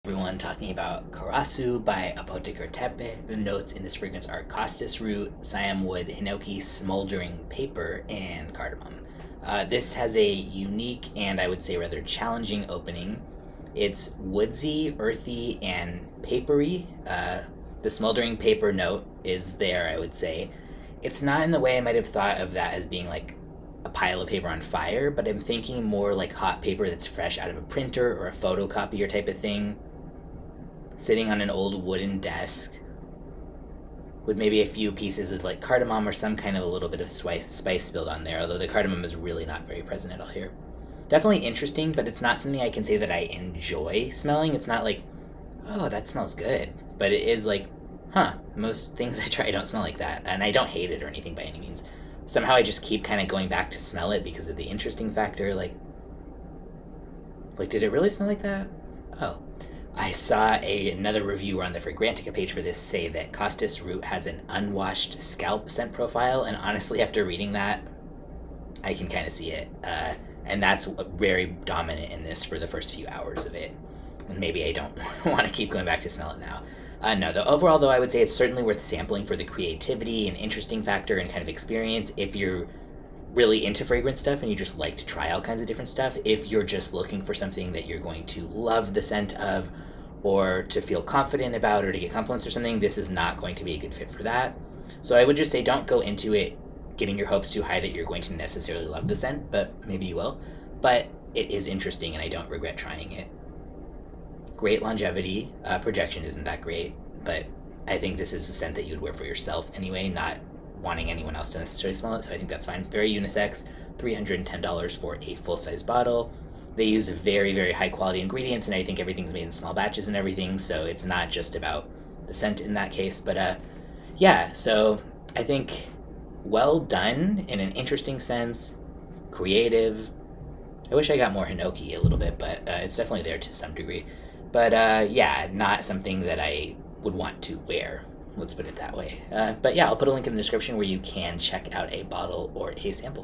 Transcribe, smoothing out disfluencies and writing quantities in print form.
Everyone talking about Karasu by Apoteker Tepe. The notes in this fragrance are Costus root, Siam wood, Hinoki, Smoldering paper, and Cardamom. This has a unique and I would say rather challenging opening. It's woodsy, earthy, and papery. The Smoldering paper note is there, I would say. It's not in the way I might have thought of that as being like a pile of paper on fire, but I'm thinking more like hot paper that's fresh out of a printer or a photocopier type of thing, sitting on an old wooden desk with maybe a few pieces of like cardamom or some kind of a little bit of spice spilled on there, although the cardamom is really not very present at all here. Definitely interesting, but it's not something I can say that I enjoy smelling. It's not like, oh, that smells good, but it is like, most things I try don't smell like that, and I don't hate it or anything by any means. Somehow I just keep kind of going back to smell it because of the interesting factor, like did it really smell like that? Oh. I saw another reviewer on the Fragrantica page for this say that Costus root has an unwashed scalp scent profile, and honestly, after reading that, I can kind of see it. And that's very dominant in this for the first few hours of it. And maybe I don't want to keep going back to smell it now. No, overall, though, I would say it's certainly worth sampling for the creativity and interesting factor and kind of experience if you're really into fragrance stuff and you just like to try all kinds of different stuff. If you're just looking for something that you're going to love the scent of or to feel confident about or to get compliments or something, this is not going to be a good fit for that. So I would just say don't go into it getting your hopes too high that you're going to necessarily love the scent, but maybe you will. But it is interesting and I don't regret trying it. Great longevity. Projection isn't that great, but I think this is a scent that you'd wear for yourself anyway, not wanting anyone else to necessarily smell it, so I think that's fine. Very unisex, $310 for a full-size bottle. They use very, very high-quality ingredients, and I think everything's made in small batches and everything, so it's not just about the scent in that case. But yeah, so I think well done in an interesting sense, creative. I wish I got more Hinoki a little bit, but it's definitely there to some degree. But yeah, not something that I would want to wear. Let's put it that way. But yeah, I'll put a link in the description where you can check out a bottle or a sample.